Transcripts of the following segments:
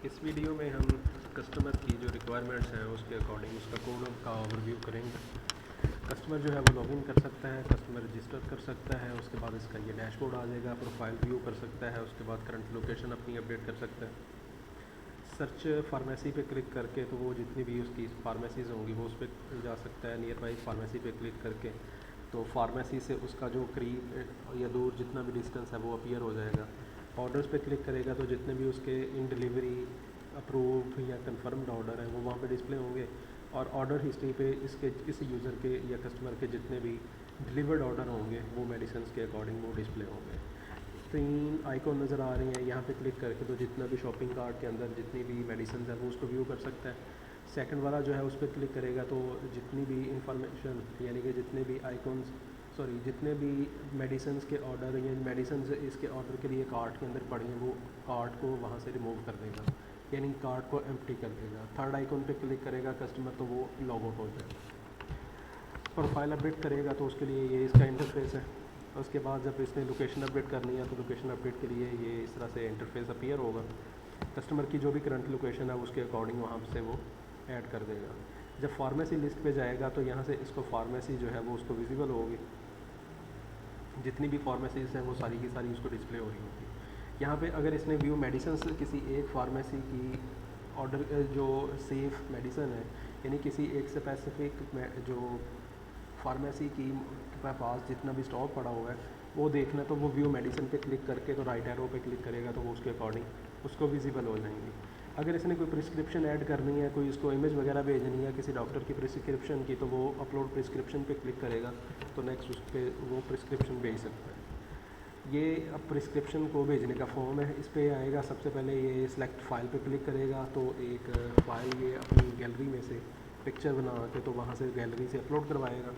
इस वीडियो में हम कस्टमर की जो रिक्वायरमेंट्स हैं उसके अकॉर्डिंग उसका कोड का ओवरव्यू करेंगे। कस्टमर जो है वो लॉगिन कर सकता है, कस्टमर रजिस्टर कर सकता है, उसके बाद इसका ये डैशबोर्ड आ जाएगा, प्रोफाइल व्यू कर सकता है, उसके बाद करंट लोकेशन अपनी अपडेट कर सकता है। सर्च फार्मेसी पे क्लिक करके तो वो जितनी भी उसकी फार्मेसीज़ होंगी वो उस पर जा सकता है। नियर बाई फार्मेसी पे क्लिक करके तो फार्मेसी से उसका जो करीब या दूर जितना भी डिस्टेंस है वो अपीयर हो जाएगा। ऑर्डर्स पे क्लिक करेगा तो जितने भी उसके इन डिलीवरी अप्रूव्ड या कंफर्म्ड ऑर्डर हैं वो वहाँ पे डिस्प्ले होंगे, और ऑर्डर हिस्ट्री पे इसके इस यूज़र के या कस्टमर के जितने भी डिलीवर्ड ऑर्डर होंगे वो मेडिसिन के अकॉर्डिंग वो डिस्प्ले होंगे। 3 आइकॉन नज़र आ रही हैं, यहाँ पे क्लिक करके तो जितना भी शॉपिंग कार्ट के अंदर जितनी भी मेडिसिन है वो उसको व्यू कर सकता है। सेकंड वाला जो है उस पर क्लिक करेगा तो जितनी भी इंफॉर्मेशन यानी कि जितने भी आइकॉन्स जितने भी मेडिसिन के ऑर्डर या मेडिसिन इसके ऑर्डर के लिए कार्ट के अंदर पड़ी हैं वो कार्ट को वहाँ से रिमूव कर देगा, यानी कार्ट को एम्प्टी कर देगा। थर्ड आइकॉन पे क्लिक करेगा कस्टमर तो वो लॉग आउट हो जाएगा। प्रोफाइल अपडेट करेगा तो उसके लिए ये इसका इंटरफेस है। उसके बाद जब इसने लोकेशन अपडेट करनी है तो लोकेशन अपडेट के लिए ये इस तरह से इंटरफेस अपीयर होगा। कस्टमर की जो भी करंट लोकेशन है उसके अकॉर्डिंग वहाँ से वो ऐड कर देगा। जब फार्मेसी लिस्ट पे जाएगा तो यहाँ से इसको फार्मेसी जो है वो उसको विजिबल होगी, जितनी भी फार्मेसीज़ हैं वो सारी की सारी उसको डिस्प्ले हो रही होगी। यहाँ पे अगर इसने व्यू मेडिसिन किसी एक फार्मेसी की ऑर्डर जो सेफ मेडिसिन है यानी किसी एक स्पेसिफिक जो फार्मेसी की पास जितना भी स्टॉक पड़ा हुआ है वो देखना, तो वो व्यू मेडिसिन पे क्लिक करके तो राइट एरो पे क्लिक करेगा तो वो उसके अकॉर्डिंग उसको विजिबल हो जाएंगी। अगर इसने कोई प्रिस्क्रिप्शन ऐड करनी है, कोई इसको इमेज वगैरह भेजनी है किसी डॉक्टर की प्रिस्क्रिप्शन की, तो वो अपलोड प्रिस्क्रिप्शन पे क्लिक करेगा तो नेक्स्ट उस पर वो प्रिस्क्रिप्शन भेज सकता है। ये अब प्रिस्क्रिप्शन को भेजने का फॉर्म है, इस पर आएगा। सबसे पहले ये सिलेक्ट फ़ाइल पे क्लिक करेगा तो एक फ़ाइल ये अपनी गैलरी में से पिक्चर बना के तो वहाँ से गैलरी से अपलोड करवाएगा।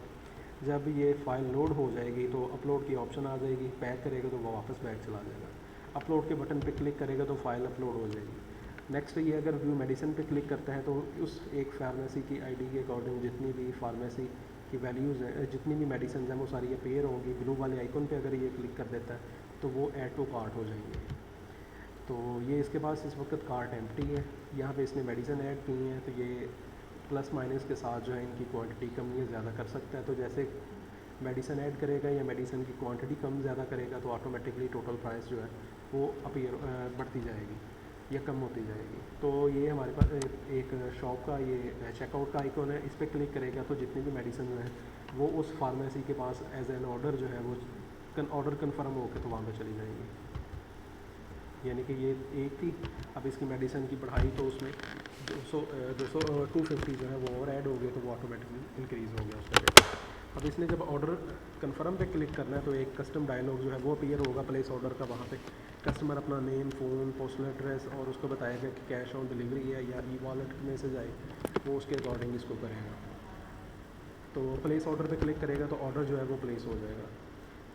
जब ये फ़ाइल लोड हो जाएगी तो अपलोड की ऑप्शन आ जाएगी, पैक करेगा तो वो वापस बैक चला जाएगा। अपलोड के बटन पे क्लिक करेगा तो फ़ाइल अपलोड हो जाएगी। नेक्स्ट ये अगर व्यू मेडिसिन पे क्लिक करता है तो उस एक फार्मेसी की आईडी के अकॉर्डिंग जितनी भी फार्मेसी की वैल्यूज़ हैं, जितनी भी मेडिसिन हैं वो सारी अपेयर होंगी। ब्लू वाले आइकन पे अगर ये क्लिक कर देता है तो वो ऐड टू कार्ट हो जाएंगे। तो ये इसके पास इस वक्त कार्ट एम्प्टी है, यहाँ पे इसने मेडिसिन ऐड की हैं तो ये प्लस माइनस के साथ जो है इनकी क्वांटिटी कम या ज़्यादा कर सकता है। तो जैसे मेडिसिन ऐड करेगा या मेडिसिन की क्वांटिटी कम ज़्यादा करेगा तो ऑटोमेटिकली टोटल प्राइस जो है वो अपीयर बढ़ती जाएगी या कम होती जाएगी। तो ये हमारे पास एक शॉप का ये चेकआउट का आइकॉन है, इस पर क्लिक करेगा तो जितनी भी मेडिसिन हैं वो उस फार्मेसी के पास एज एन ऑर्डर जो है वो ऑर्डर कन्फर्म होकर तो वहाँ पर चली जाएंगी। यानी कि ये एक थी, अब इसकी मेडिसिन की बढ़ाई तो उसमें 250 जो है वो और ऐड हो गया तो वो ऑटोमेटिकली इंक्रीज़ हो गया उसका रेट। अब इसने जब ऑर्डर कन्फर्म पे क्लिक करना है तो एक कस्टम डायलॉग जो है वो अपीयर होगा प्लेस ऑर्डर का। वहाँ पे कस्टमर अपना नेम, फ़ोन, पोस्टल एड्रेस और उसको बताएगा कि कैश ऑन डिलीवरी है या ई वॉलेट मैसेज आए, वो उसके अकॉर्डिंग इसको करेगा। तो प्लेस ऑर्डर पे क्लिक करेगा तो ऑर्डर जो है वो प्लेस हो जाएगा।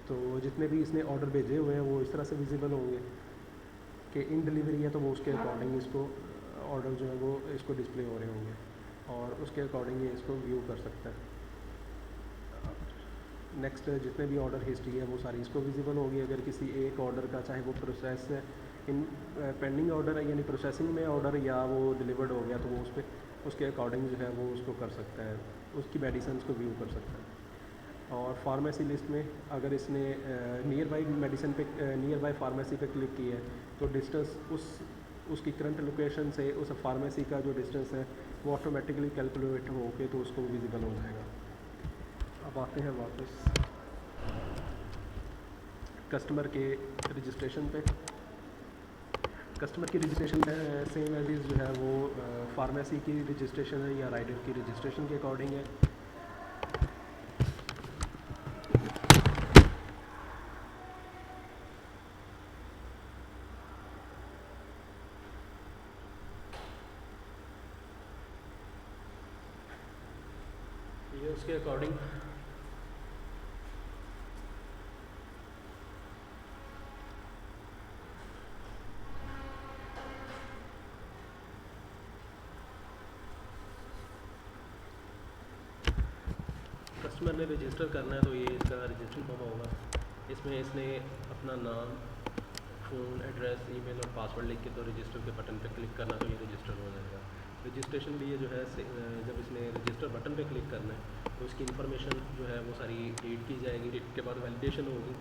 तो जितने भी इसने ऑर्डर भेजे हुए हैं वो इस तरह से विजिबल होंगे कि इन डिलीवरी है तो वो उसके अकॉर्डिंग इसको ऑर्डर जो है वो इसको डिस्प्ले हो रहे होंगे और उसके अकॉर्डिंग ये इसको व्यू कर सकता है। नेक्स्ट जितने भी ऑर्डर हिस्ट्री है वो सारी इसको विजिबल होगी। अगर किसी एक ऑर्डर का चाहे वो प्रोसेस इन पेंडिंग ऑर्डर है यानी प्रोसेसिंग में ऑर्डर या वो डिलीवर्ड हो गया तो वो उस पर उसके अकॉर्डिंग जो है वो उसको कर सकता है, उसकी मेडिसिन को व्यू कर सकता है। और फार्मेसी लिस्ट में अगर इसने नियर बाई मेडिसिन पे नियर बाई फार्मेसी पे क्लिक की है तो डिस्टेंस उसकी करंट लोकेशन से उस फार्मेसी का जो डिस्टेंस है वो ऑटोमेटिकली कैलकुलेट होके तो उसको विजिबल हो जाएगा। अब आते हैं वापस कस्टमर के रजिस्ट्रेशन पे। कस्टमर की रजिस्ट्रेशन सेम एज इज़ जो है वो फार्मेसी की रजिस्ट्रेशन है या राइडर की रजिस्ट्रेशन के अकॉर्डिंग है। ये उसके अकॉर्डिंग कस्टमर ने रजिस्टर करना है तो ये इसका रजिस्ट्रेशन फॉर्म होगा। इसमें इसने अपना नाम, फ़ोन एड्रेस ईमेल और पासवर्ड लिख के तो रजिस्टर के बटन पे क्लिक करना, तो ये रजिस्टर हो जाएगा। रजिस्ट्रेशन भी ये जो है जब इसने रजिस्टर बटन पे क्लिक करना है तो इसकी इन्फॉर्मेशन जो है वो सारी रीड की जाएगी। रीड के बाद वैलिडेशन होगी।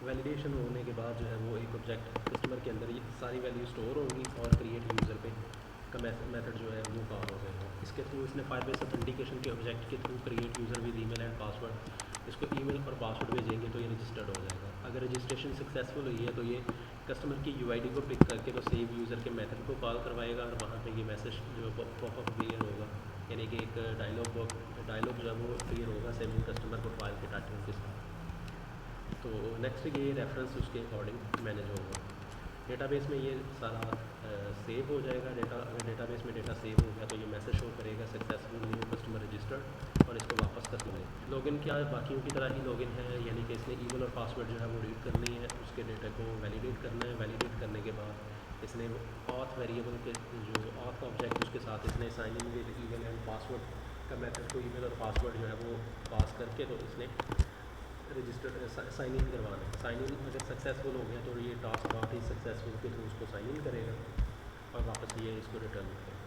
वैलिडेशन होने के बाद जो है वो एक ऑब्जेक्ट कस्टमर के अंदर ये सारी वैल्यू स्टोर होगी और क्रिएट यूज़र पे का मेथड जो है वो कॉल हो जाएगा। इसके थ्रू इसने फायरबेस ऑथेंटिकेशन के ऑब्जेक्ट के through create user with email and password, इसको ईमेल और पासवर्ड भेजेंगे तो ये रजिस्टर्ड हो जाएगा। अगर रजिस्ट्रेशन सक्सेसफुल हुई है तो ये कस्टमर की यूआईडी को पिक करके तो सेव यूज़र के मेथड को कॉल करवाएगा और वहाँ पे ये मैसेज जो पॉपअप क्लियर होगा, यानी कि एक डायलॉग जो है वो क्लियर होगा सेविंग कस्टमर प्रोफाइल के टाइटल के साथ। तो नेक्स्ट ये रेफरेंस उसके अकॉर्डिंग मैनेज होगा। डेटाबेस में ये सारा सेव हो जाएगा डेटा। अगर डेटाबेस में डेटा सेव हो गया तो ये मैसेज शो करेगा सक्सेसफुल न्यू कस्टमर रजिस्टर्ड, और इसको वापस कस्टमर लॉगिन क्या बाकियों की तरह ही लॉगिन है, यानी कि इसने ईमेल और पासवर्ड जो है वो रीड करनी है, उसके डेटा को वैलिडेट करना है। वैलिडेट करने के बाद इसने ऑथ वेरिएबल के जो ऑथ ऑब्जेक्ट उसके साथ इसने sign in with email and password का मेथड को ईमेल और पासवर्ड जो है वो पास करके तो इसने रजिस्टर साइन इन करवाना है। साइन इन अगर सक्सेसफुल हो गया तो ये टास्क बहुत ही सक्सेसफुल के थ्रू उसको साइन इन करेगा और वापस ये इसको रिटर्न करेगा।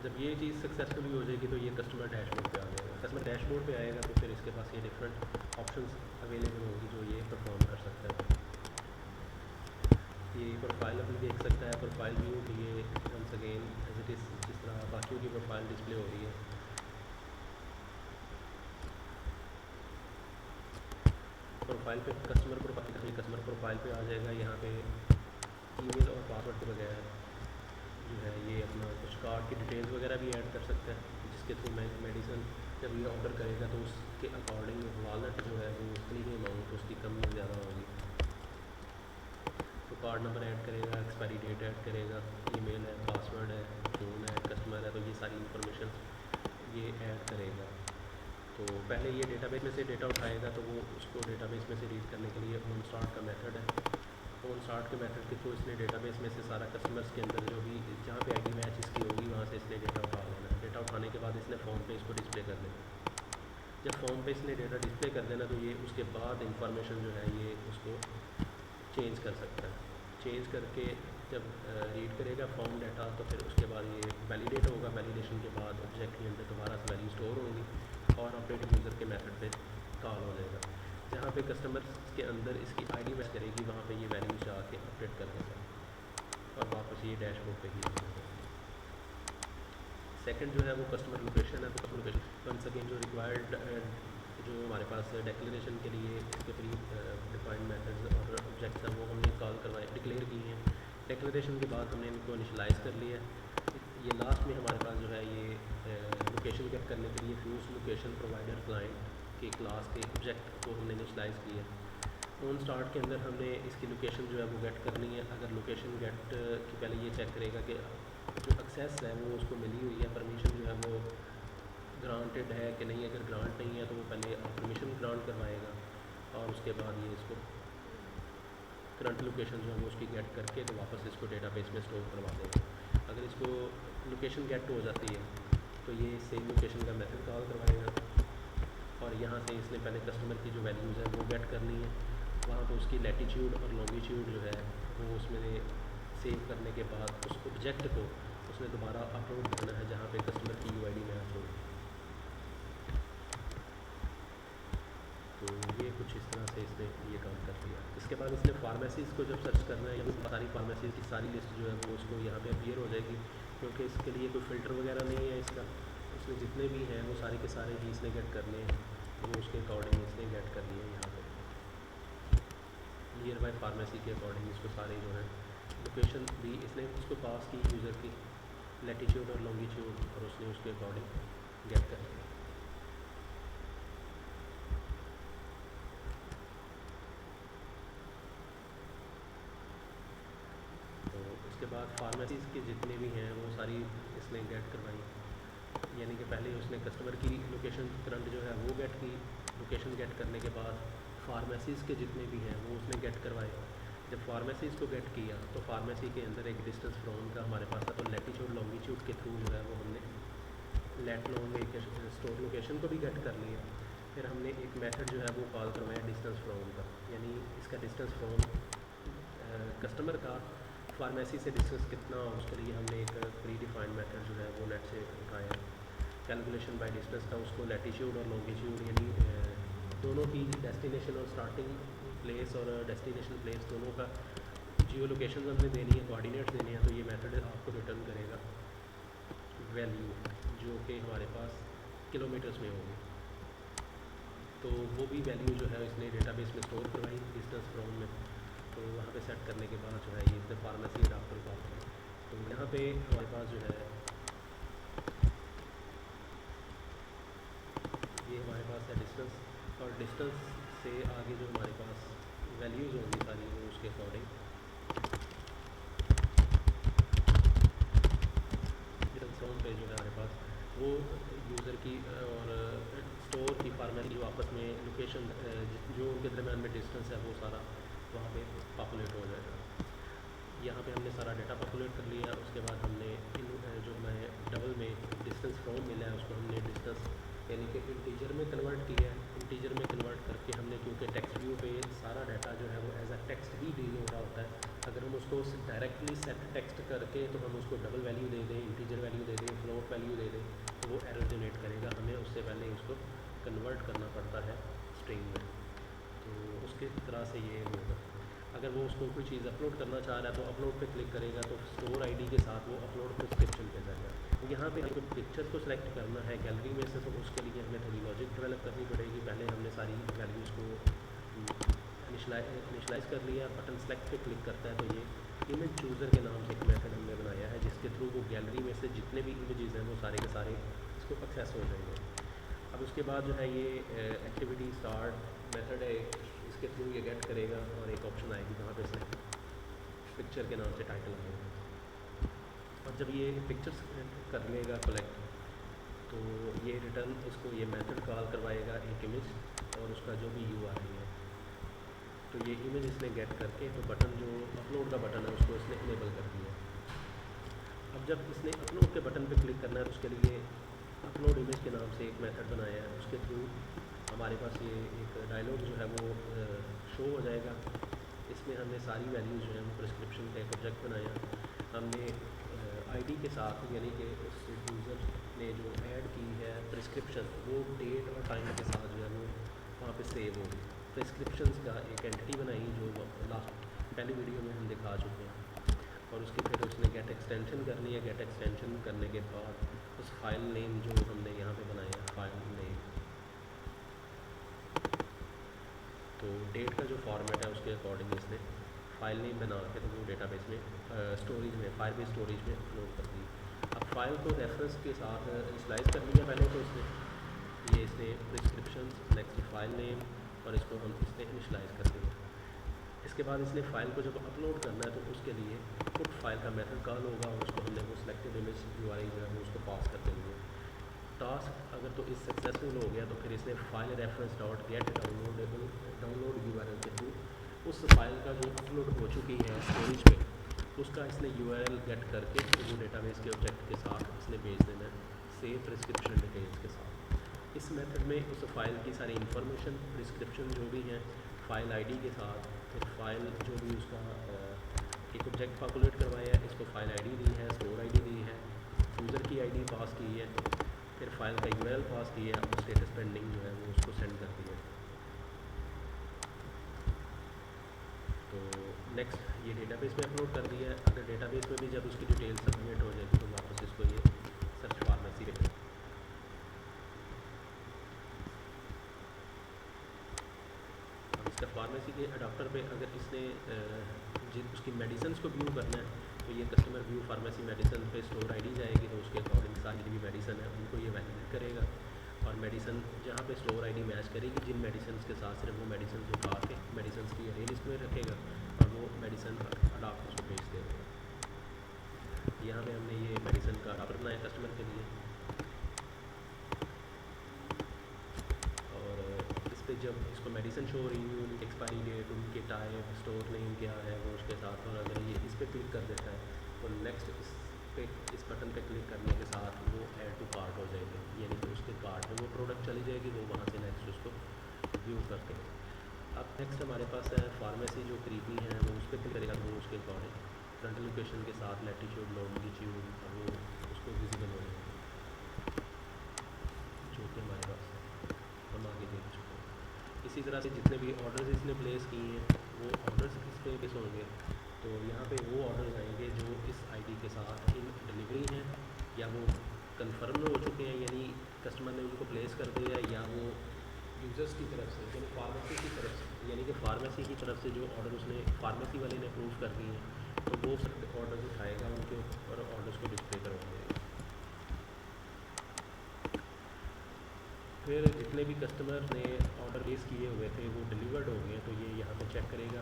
जब ये चीज़ सक्सेसफुली हो जाएगी तो ये कस्टमर डैशबोर्ड पे आ जाएगा। कस्टमर डैशबोर्ड पे आएगा तो फिर इसके पास ये डिफरेंट ऑप्शंस अवेलेबल होंगी जो ये परफॉर्म कर सकता है। ये प्रोफाइल अपनी देख सकता है। प्रोफाइल व्यू की ये once again as it is जिस तरह बाकियों की प्रोफाइल डिस्प्ले हो रही है। प्रोफाइल पे कस्टमर प्रोफाइल पे आ जाएगा। यहाँ पे ईमेल और पासवर्ड के बगैर जो है ये अपना कुछ कार्ड की डिटेल्स वगैरह भी ऐड कर सकता है, जिसके थ्रू मेडिसिन जब ये ऑर्डर करेगा तो उसके अकॉर्डिंग वॉलेट जो है वो उतनी ही अमाउंट उसकी कम या ज़्यादा होगी। तो कार्ड नंबर ऐड करेगा, एक्सपायरी डेट ऐड करेगा, ईमेल है, पासवर्ड है, फ़ोन है, कस्टमर है, तो ये सारी इंफॉर्मेशन ये ऐड करेगा। तो पहले ये डेटाबेस में से डेटा उठाएगा तो वो उसको डेटाबेस में से रीड करने के लिए ऑन स्टार्ट का मेथड है। ऑन स्टार्ट के मेथड के थ्रू इसने डेटाबेस में से सारा कस्टमर्स के अंदर जो भी जहाँ पे आईडी मैच इसकी होगी वहाँ से इसने डेटा उठा लेना है। डेटा उठाने के बाद इसने फॉर्म पे इसको डिस्प्ले कर देना। जब फॉर्म पे इसने डेटा डिस्प्ले कर देना तो ये उसके बाद इंफॉर्मेशन जो है ये उसको चेंज कर सकता है। चेंज करके जब रीड करेगा फॉर्म डाटा तो फिर उसके बाद ये वैलिडेट होगा। वैलिडेशन के बाद ऑब्जेक्ट के अंदर दोबारा से वैल्यू स्टोर होगी और अपडेट यूज़र के मेथड पे कॉल हो जाएगा। जहाँ पे कस्टमर के अंदर इसकी आईडी मैच करेगी वहाँ पे ये वैल्यू जाके अपडेट कर देगा और वापस ये डैशबोर्ड पे ही आ जाएगा। सेकंड जो है वो कस्टमर लोकेशन है। तो कस्टमर लोकेशन वंस अगेन जो रिक्वायर्ड जो हमारे पास डिक्लेरेशन के लिए इसके प्री डिफाइंड मेथड्स और ऑब्जेक्ट्स हैं वो हमने कॉल करवाए डिक्लेयर किए हैं। डिक्लेरेशन के बाद हमने इनको इनिशियलाइज़ कर लिया। ये लास्ट में हमारे पास जो है ये लोकेशन गेट करने के लिए फ्यूज लोकेशन प्रोवाइडर क्लाइंट के क्लास के ऑब्जेक्ट को हमने इनिशियलाइज़ किया। ऑन स्टार्ट के अंदर हमने इसकी लोकेशन जो है वो गेट करनी है। अगर लोकेशन गेट की पहले ये चेक करेगा कि जो एक्सेस है वो उसको मिली हुई है, परमिशन जो है वो ग्रांटेड है कि नहीं। अगर ग्रांट नहीं है तो वो पहले परमिशन ग्रांट करवाएगा और उसके बाद ये इसको करंट लोकेशन जो है वो उसकी गेट करके तो वापस इसको डेटाबेस में स्टोर करवा देगा। अगर इसको लोकेशन गेट हो जाती है तो ये सेम लोकेशन का मेथड कॉल करवाएगा और यहाँ से इसने पहले कस्टमर की जो वैल्यूज़ है वो गेट करनी है। वहाँ पर उसकी लैटीट्यूड और लॉन्गिट्यूड जो है वो उसमें सेव करने के बाद उस ऑब्जेक्ट को उसने दोबारा अपलोड करना है जहाँ पे कस्टमर की यूआईडी मैच होगी। तो ये कुछ इस तरह से इसने ये काम कर दिया। इसके बाद इसने फार्मेसीज़ को जब सर्च करना है या सारी फार्मेसीज़ की सारी लिस्ट जो है वो उसको यहाँ पे अपीयर हो जाएगी, क्योंकि इसके लिए कोई फ़िल्टर वगैरह नहीं है इसका। उसमें जितने भी हैं वो सारे के सारे ही इसने गेट करने हैं, वो उसके अकॉर्डिंग इसने गेट कर लिए यहाँ पे नियर बाई फार्मेसी के अकॉर्डिंग। इसको सारे जो है लोकेशन भी इसने उसको पास की यूज़र की लैटीट्यूड और लॉन्गिट्यूड और उसने उसके अकॉर्डिंग गेट कर लिया। तो इसके बाद फार्मेसीज़ के जितने भी हैं वो सारी इसने गेट करवाई, यानी कि पहले उसने कस्टमर की लोकेशन करंट जो है वो गेट की। लोकेशन गेट करने के बाद फार्मेसीज़ के जितने भी हैं वो उसने गेट करवाए। जब फार्मेसीज़ को गेट किया तो फार्मेसी के अंदर एक डिस्टेंस फ्रॉम का हमारे पास था, तो लैटीट्यूड लॉन्गिट्यूड के थ्रू जो है वो हमने लेट लोकेशन स्टोर लोकेशन को भी गेट कर लिया। फिर हमने एक मेथड जो है वो कॉल करवाया डिस्टेंस फ्रॉम का, यानी इसका डिस्टेंस फ्रॉम कस्टमर का फार्मेसी से डिस्टेंस कितना, और उसके लिए हमने एक प्री डिफाइंड मेथड जो है वो नेट से उठाया। कैलकुलेशन बाय डिस्टेंस का उसको लैटिट्यूड और लॉन्गिट्यूड यानी दोनों की डेस्टिनेशन और स्टार्टिंग प्लेस और डेस्टिनेशन प्लेस दोनों का जियो लोकेशन हमने देनी है, कोऑर्डिनेट्स देने हैं। तो ये मेथड आपको रिटर्न करेगा वैल्यू जो कि हमारे पास किलोमीटर्स में होगी। तो वो भी वैल्यू जो है इसने डेटाबेस में स्टोर करवाई डिस्टेंस फ्रॉम में। तो वहाँ पे सेट करने के बाद जो है ये इसने फार्मेसी अडाप्टर कॉल किया। तो यहाँ पे हमारे पास जो है ये हमारे पास है डिस्टेंस, और डिस्टेंस से आगे जो हमारे पास वैल्यूज़ होंगी सारी वो उसके अकॉर्डिंग डिस्टेंस फ्रॉम पे जो है हमारे पास वो यूज़र की और स्टोर की फार्मेसी जो आपस में लोकेशन जो उनके दरमियान में डिस्टेंस है वो सारा वहाँ पे पॉपुलेट हो जाएगा। यहाँ पे हमने सारा डाटा पॉपुलेट कर लिया। उसके बाद हमने जो हमें डबल में डिस्टेंस फ्रॉम मिला है उसको हमने डिस्टेंस यानी कि इंटीजर में कन्वर्ट किया है। इंटीजर में कन्वर्ट करके हमने, क्योंकि टेक्स्ट व्यू पे सारा डाटा जो है वो एज अ टेक्स्ट ही डील हो रहा होता है, अगर हम उसको डायरेक्टली सेट टेक्स्ट करके तो हम उसको डबल वैल्यू दे दें, इंटीजर वैल्यू दे दें, फ्लोट वैल्यू दे दें तो वो एरर जनरेट करेगा। हमें उससे पहले उसको कन्वर्ट करना पड़ता है स्ट्रिंग में। तो उसके तरह से ये होगा। अगर वो उसको कोई चीज़ अपलोड करना चाह रहा है तो अपलोड पे क्लिक करेगा तो स्टोर आईडी के साथ वो अपलोड प्रिस्क्रिप्शन पे जाएगा। तो यहाँ पे हमें पिक्चर को सिलेक्ट करना है गैलरी में से, तो उसके लिए हमें थोड़ी लॉजिक डेवलप करनी पड़ेगी। पहले हमने सारी वैल्यूज़ को इनिशलाइज कर लिया। बटन सेलेक्ट पे क्लिक करता है तो ये इमेज चूज़र के नाम से एक मेथड हमने बनाया है जिसके थ्रू वो गैलरी में से जितने भी इमेजेस हैं वो सारे के सारे इसको एक्सेस हो जाएंगे। अब उसके बाद जो है ये एक्टिविटी स्टार्ट मेथड है, इसके थ्रू ये गेट करेगा और एक ऑप्शन आएगी जहाँ पे इसमें पिक्चर के नाम से टाइटल आएगा। और जब ये पिक्चर्स कर लेगा कलेक्ट तो ये रिटर्न इसको ये मेथड कॉल करवाएगा एक इमेज और उसका जो भी URL है। तो ये इमेज इसने गेट करके तो बटन जो अपलोड का बटन है उसको इसने इनेबल कर दिया। अब जब इसने अपलोड के बटन पे क्लिक करना है तो उसके लिए अपलोड इमेज के नाम से एक मेथड बनाया है। उसके थ्रू हमारे पास ये एक डायलॉग जो है वो शो हो जाएगा। इसमें हमने सारी वैल्यूज़ जो है वो प्रिस्क्रिप्शन का एक ऑब्जेक्ट बनाया। हमने आईडी के साथ यानी कि उस यूज़र ने जो ऐड की है प्रिस्क्रिप्शन वो डेट और टाइम के साथ जो है वो वहाँ पे सेव होगी। प्रिस्क्रिप्शंस का एक एंटिटी बनाई जो लास्ट पहली वीडियो में हम दिखा चुके हैं। और उसकी फिर उसने गेट एक्सटेंशन करनी है। गेट एक्सटेंशन करने के बाद उस फाइल नेम जो हमने यहाँ पे बनाया फाइल नेम, तो डेट का जो फॉर्मेट है उसके अकॉर्डिंग इसने फाइल नेम बना के तो वो डेटाबेस में स्टोरेज में फायरबेस स्टोरेज में अपलोड कर दी। अब फाइल को रेफरेंस के साथ इनिशियलाइज कर लिया पहले तो इसने प्रिस्क्रिप्शन नेक्स्ट फाइल नेम और इसको हम इसने इनिशियलाइज कर दिया। इसके बाद इसने फ़ाइल को जब अपलोड करना है तो उसके लिए पुट फाइल का मेथड कॉल होगा और उसको हमने वो सिलेक्टेड इमेज URL जो है वो उसको पास कर देंगे। टास्क अगर तो इस सक्सेसफुल हो गया तो फिर इसने file reference dot gate download URL के थ्रू उस फाइल का जो अपलोड हो चुकी है स्टोरेज पे उसका इसने URL गेट करके वो डेटाबेस के ऑब्जेक्ट के साथ इसने भेज देना है सेव प्रिस्क्रिप्शन डिटेल्स के साथ। इस मेथड में उस फाइल की सारी इंफॉर्मेशन प्रिस्क्रिप्शन जो भी हैं फाइल आईडी के साथ, फिर फाइल जो भी उसका एक ऑब्जेक्ट पॉपुलेट करवाया है इसको फाइल आईडी दी है, स्टोर आईडी दी है, यूज़र की आईडी पास की है, फिर फाइल का URL पास की है और स्टेटस पेंडिंग जो है वो उसको सेंड कर दिया। तो नेक्स्ट ये डेटाबेस में अपलोड कर दिया है। अगर डेटाबेस में भी जब उसकी डिटेल सबमिट हो जाएगी तो वापस इसको ये सर्च फार्मेसी रखेगा। इसका फार्मेसी के अडाप्टर पे अगर इसने उसकी मेडिसिन को व्यू करना है तो ये कस्टमर व्यू फार्मेसी मेडिसिन पे स्टोर आईडी जाएगी तो उसके अकॉर्डिंग सारी भी मेडिसिन है उनको ये वैलिडेट करेगा और मेडिसिन जहाँ पे स्टोर आईडी मैच करेगी जिन मेडिसिन के साथ सिर्फ वो मेडिसिन उठा के मेडिसिन की अरे लिस्ट में रखेगा और वो मेडिसिन अडाप्टर को भेज देगा। यहाँ पे हमने ये मेडिसिन का अडाप्टर बनाया कस्टमर के लिए और इस पर जब इसको मेडिसिन शो हो रही है उनकी एक्सपायरी डेट, उनके टाइप, स्टोर नेम क्या है वो उसके साथ, और अगर ये इस पर क्लिक कर देता है तो नेक्स्ट पे इस बटन पे क्लिक करने के साथ वो ऐड टू कार्ट हो जाएंगे, यानी कि उसके कार्ट में वो प्रोडक्ट चली जाएगी, वो वहाँ से नेक्स्ट उसको व्यू करते हैं। अब नेक्स्ट हमारे पास है फार्मेसी, जो करीबी है वो उस पर क्लिक करेगा, वो उसके अकॉर्डिंग फ्रंट लोकेशन के साथ लैटीट्यूड लॉन्गिट्यूड वो उसको विजिबल हो जाएगी, जो कि हमारे पास है, हम आगे देख चुके हैं। इसी तरह से जितने भी ऑर्डर्स इसने प्लेस किए हैं वो ऑर्डर्स किस पे बेस होंगे, तो यहाँ पे वो ऑर्डर्स आएंगे जो इस आईडी के साथ इन डिलीवरी हैं या वो कंफर्म हो चुके हैं, यानी कस्टमर ने उनको प्लेस कर दिया, या वो यूज़र्स की तरफ से यानी फार्मेसी की तरफ से, यानी कि फार्मेसी की तरफ से जो ऑर्डर उसने फार्मेसी वाले ने अप्रूव कर दिए हैं, तो वो सब ऑर्डर्स उठाएगा, उनके ऊपर ऑर्डर्स को डिस्प्ले करवाएगा। फिर जितने भी कस्टमर ने ऑर्डर प्लेस किए हुए थे वो डिलीवर्ड हो गए, तो ये यहाँ पे चेक करेगा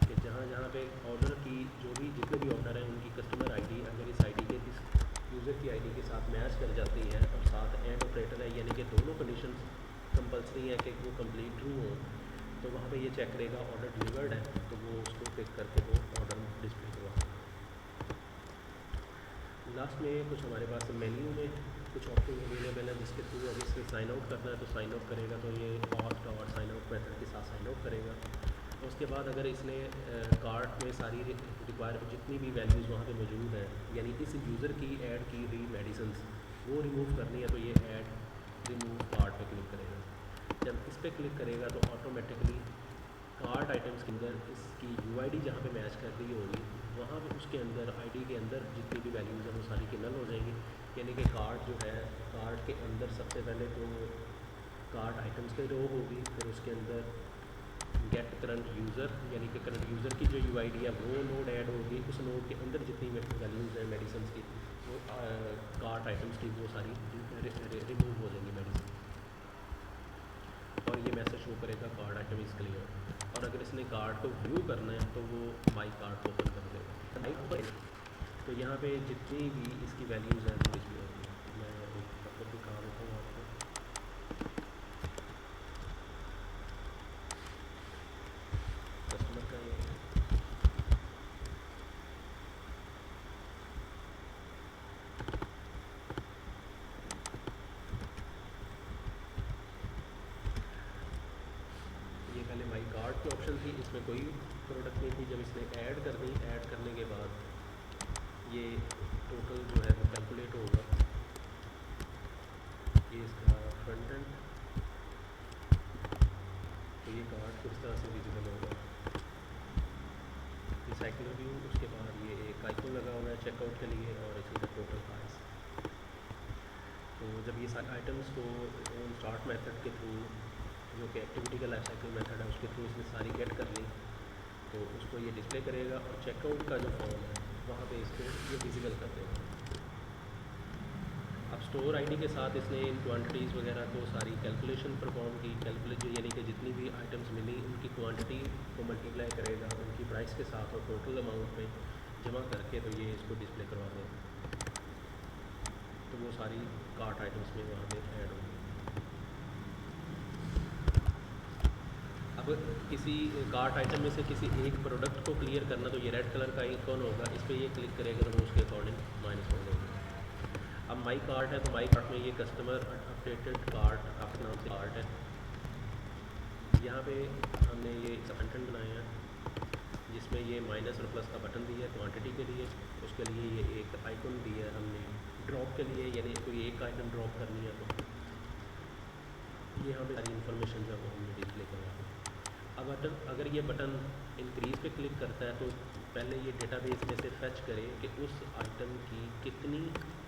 कि जहाँ जहाँ पे ऑर्डर की जो भी जितने भी ऑर्डर हैं उनकी कस्टमर आईडी अगर इस आईडी के इस यूज़र की आईडी के साथ मैच कर जाती है और साथ एंड ऑपरेटर है, यानी कि दोनों कंडीशंस कंपलसरी है कि वो कंप्लीट ट्रू हो, तो वहाँ पे ये चेक करेगा ऑर्डर डिलीवर्ड है, तो वो उसको पिक करके वो ऑर्डर डिस्प्ले करवाएगा। लास्ट में कुछ हमारे पास मेन्यू में कुछ ऑप्शन अवेलेबल है, जिसके थ्रू अगर इससे साइन आउट करना है तो साइन आउट करेगा, तो ये कॉस्ट और साइन आउट मेथड के साथ साइन आउट करेगा। उसके बाद अगर इसने कार्ट में सारी रिक्वायर जितनी भी वैल्यूज़ वहाँ पे मौजूद हैं, यानी इस यूज़र की ऐड की हुई मेडिसिन्स वो रिमूव करनी है, तो ये ऐड रिमूव कार्ट पे क्लिक करेगा। जब इस पर क्लिक करेगा तो ऑटोमेटिकली कार्ट आइटम्स के अंदर इसकी यूआईडी जहाँ पे मैच कर रही होगी वहाँ पे उसके अंदर आईडी के अंदर जितनी भी वैल्यूज़ हैं वो सारी की नल हो जाएंगी, यानी कि कार्ट जो है कार्ट के अंदर सबसे पहले तो कार्ट आइटम्स की रो होगी, फिर उसके अंदर गेट करंट यूज़र, यानी कि करंट यूज़र की जो यूआईडी है वो नोड ऐड होगी, उस नोड के अंदर जितनी वैल्यूज़ हैं मेडिसिन की वो कार्ट आइटम्स की वो सारी रिमूव हो जाएंगी मेडिसिन, और ये मैसेज शो करेगा कार्ड आइटम इज़ क्लियर। और अगर इसने कार्ड को व्यू करना है तो वो माई कार्ड ओपन कर देगा लाइक पर, तो यहाँ पे जितनी भी इसकी वैल्यूज़ हैं वो डिस्प्ले होगी। मैं आपको दिखा देता हूँ आपको, कस्टमर का ये पहले माई कार्ड की ऑप्शन थी, इसमें कोई प्रोडक्ट नहीं थी, जब इसने ऐड कर दी, ऐड करने के बाद ये टोटल जो है वो कैलकुलेट होगा, ये इसका फ्रंट एंड, तो ये कार्ड किस तरह से विजिबल होगा, ये साइकिल व्यू, उसके बाद ये एक आइकन लगा हुआ है चेकआउट के लिए और इसी का टोटल प्राइस। तो जब ये सारे आइटम्स को स्टार्ट मेथड के थ्रू जो कि एक्टिविटी का लाइफ साइकिल मेथड है उसके थ्रू इसने सारी गेट कर ली, तो उसको ये डिस्प्ले करेगा और चेकआउट का जो फॉर्म है वहाँ पे इसको ये विजिबल कर देगा। अब स्टोर आईडी के साथ इसने इन क्वांटिटीज़ वगैरह को सारी कैलकुलेशन परफॉर्म की, यानी कि जितनी भी आइटम्स मिली उनकी क्वांटिटी को मल्टीप्लाई करेगा उनकी प्राइस के साथ और टोटल अमाउंट में जमा करके, तो ये इसको डिस्प्ले करवा देगा, तो वो सारी कार्ट आइटम्स में वहाँ पे ऐड होंगी। अब किसी कार्ट आइटम में से किसी एक प्रोडक्ट को क्लियर करना, तो ये रेड कलर का आइकॉन होगा, इस पर ये क्लिक करेगा तो वो उसके अकॉर्डिंग माइनस हो जाएगा। अब माई कार्ट है तो माई कार्ट में ये कस्टमर अपडेटेड कार्ट आपके नाम से कार्ट है, यहाँ पे हमने ये कंटेंट बनाए हैं जिसमें ये माइनस और प्लस का बटन दिया है क्वांटिटी के लिए, उसके लिए ये एक आइकन दिया है हमने ड्रॉप के लिए, यानी कोई एक आइटम ड्रॉप करनी है तो ये यहाँ पे सारी इन्फॉर्मेशन जो है वो हमने डिस्प्ले करवा दी। अब अगर ये बटन इंक्रीज़ पे क्लिक करता है तो पहले ये डेटाबेस में से फैच करे कि उस आइटम की कितनी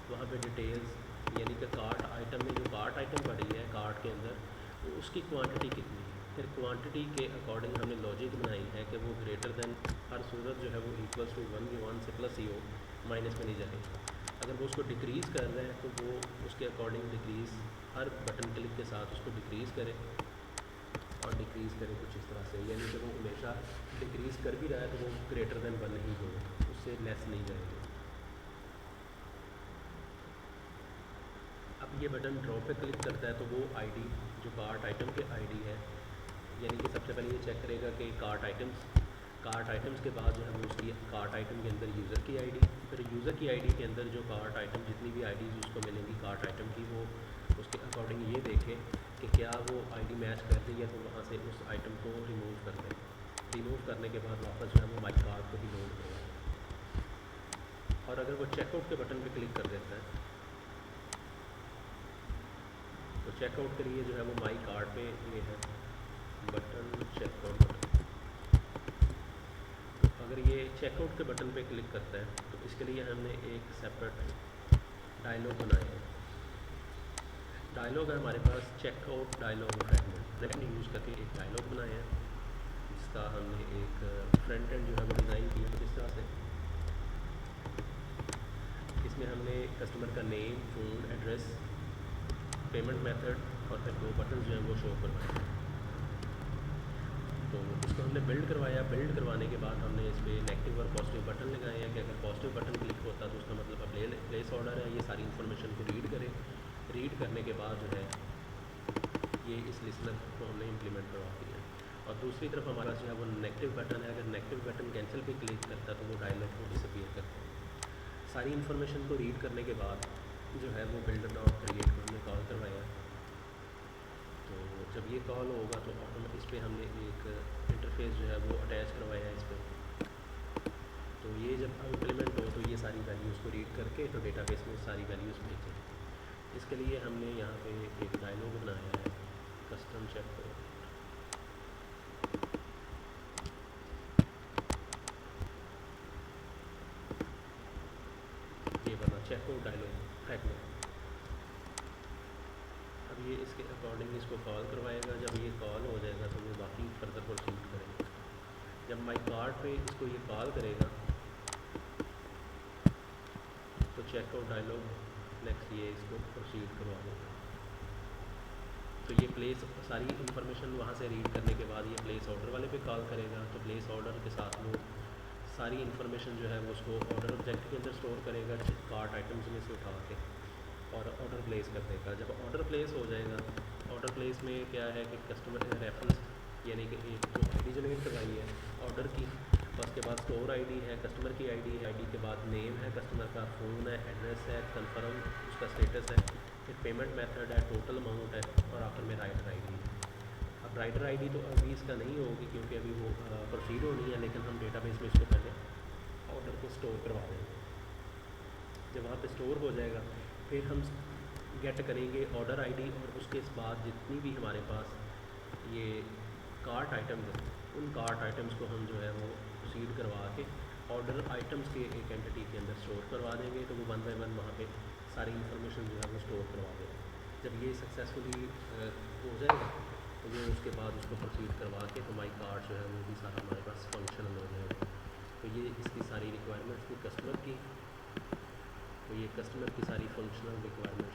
वहाँ पे डिटेल्स, यानी कि कार्ट आइटम में जो कार्ट आइटम पड़ी है कार्ट के अंदर तो उसकी क्वांटिटी कितनी है, फिर क्वांटिटी के अकॉर्डिंग हमने लॉजिक बनाई है कि वो ग्रेटर दैन हर सूरत जो है वो इक्वल्स टू 1 से प्लस ही हो, माइनस में नहीं जाए। अगर वो उसको डिक्रीज़ कर रहा है तो वो उसके अकॉर्डिंग डिक्रीज़ हर बटन क्लिक के साथ उसको डिक्रीज़ करे और डिक्रीज़ करे कुछ इस तरह से, यानी कि वो हमेशा डिक्रीज़ कर भी रहा है तो वो ग्रेटर दैन 1 ही हो, उससे लेस नहीं जाएगा। अब ये बटन ड्रॉप पे क्लिक करता है तो वो आईडी जो कार्ट आइटम के आईडी है, यानी कि सबसे पहले ये चेक करेगा कि कार्ट आइटम्स कार्ट आइटम्स के बाद जो है वो उसकी कार्ट आइटम के अंदर यूज़र की आईडी, फिर यूज़र की आईडी के अंदर जो कार्ट आइटम जितनी भी आईडीज़ उसको मिलेंगी कार्ट आइटम की, वो उसके अकॉर्डिंग ये देखें कि क्या वो आईडी मैच कर रही है, तो वहाँ से उस आइटम को रिमूव कर दें। रिमूव करने के बाद वापस जो है वो माई कार्ट को ही लोड करेगा। और अगर वो चेकआउट के बटन पे क्लिक कर देता है तो चेकआउट के लिए जो है वो माई कार्ट पे ये है बटन, चेकआउट बटन। तो अगर ये चेकआउट के बटन पे क्लिक करता है तो इसके लिए हमने एक सेपरेट डायलॉग बनाया है। डायलॉग है हमारे पास चेकआउट डायलॉग फ्रेगमेंट हमने यूज़ करके एक डायलॉग बनाया है, जिसका हमने एक फ्रंट एंड जो है वो डिज़ाइन किया है जिस तरह से। इसमें हमने कस्टमर का name, phone, address, payment method और फिर 2 बटन जो हैं वो शो करवाए। तो इसको हमने बिल्ड करवाया। बिल्ड करवाने के बाद हमने इस पर नेगेटिव और पॉजिटिव बटन लगाए हैं कि अगर पॉजिटिव बटन क्लिक होता तो उसका मतलब अब प्लेस ऑर्डर है, ये सारी इन्फॉर्मेशन को रीड करे। रीड करने के बाद जो है ये इस लिसनर को हमने इम्प्लीमेंट करवा दिया। और दूसरी तरफ हमारा जो है वो नेगेटिव बटन है, अगर नेगेटिव बटन कैंसिल पे क्लिक करता तो वो डायलॉग को डिसअपीयर करता है। सारी इन्फॉर्मेशन को रीड करने के बाद जो है वो बिल्डर डॉट क्रिएट को हमने कॉल करवाया। तो जब ये कॉल होगा तो इस पर हमने एक इंटरफेस जो है वो अटैच करवाया है इस पर। तो ये जब इम्प्लीमेंट हो तो ये सारी वैल्यूज़ को रीड करके तो डेटाबेस में सारी वैल्यूज़ भेजें। इसके लिए हमने यहाँ पे एक डायलॉग बनाया है कस्टम चेकआउट। ये बना चेकआउट डायलॉग फ्रैगमेंट। अब ये इसके अकॉर्डिंग इसको कॉल करवाएगा। जब ये कॉल हो जाएगा तो वो बाकी फर्दर प्रोसीड करेंगे। जब माई कार्ट पे इसको ये कॉल करेगा तो चेकआउट डायलॉग नेक्स्ट ये इसको प्रोसीड करवा देगा। तो ये प्लेस सारी इन्फॉर्मेशन वहाँ से रीड करने के बाद ये प्लेस ऑर्डर वाले पे कॉल करेगा। तो प्लेस ऑर्डर के साथ वो सारी इन्फॉर्मेशन जो है वो उसको ऑर्डर ऑब्जेक्ट के अंदर स्टोर करेगा कार्ट आइटम्स में से उठा के, और ऑर्डर प्लेस कर देगा। जब ऑर्डर प्लेस हो जाएगा, ऑर्डर प्लेस में क्या है कि कस्टमर रेफरेंस यानी कि एक जो आईडी जनरेट करवाई है ऑर्डर की, और उसके बाद स्टोर आईडी है, कस्टमर की आईडी है, आईडी के बाद नेम है कस्टमर का, फ़ोन है, एड्रेस है, कंफर्म उसका स्टेटस है, फिर पेमेंट मेथड है, टोटल अमाउंट है, और आखिर में राइडर आईडी है। अब राइडर आईडी तो अभी इसका नहीं होगी क्योंकि अभी वो प्रोसीड होनी है, लेकिन हम डेटाबेस में इसको पहले ऑर्डर को स्टोर करवा देंगे। जब वहाँ पे स्टोर हो जाएगा फिर हम गेट करेंगे ऑर्डर आईडी, और उसके बाद जितनी भी हमारे पास ये कार्ट आइटम्स हैं उन कार्ट आइटम्स को हम जो है वो प्रोसीड करवा के ऑर्डर आइटम्स के एक एंटिटी के अंदर स्टोर करवा देंगे। तो वो 1 बाय 1 वहाँ पे सारी इन्फॉर्मेशन जो है वो स्टोर करवा देंगे। जब ये सक्सेसफुली हो जाएगा तो वो उसके बाद उसको प्रोसीड करवा के तो माई कार्ट जो है वो भी सारा हमारे पास फंक्शनल हो जाएगा। तो ये इसकी सारी रिक्वायरमेंट्स थी कस्टमर की। तो ये कस्टमर की सारी फंक्शनल रिक्वायरमेंट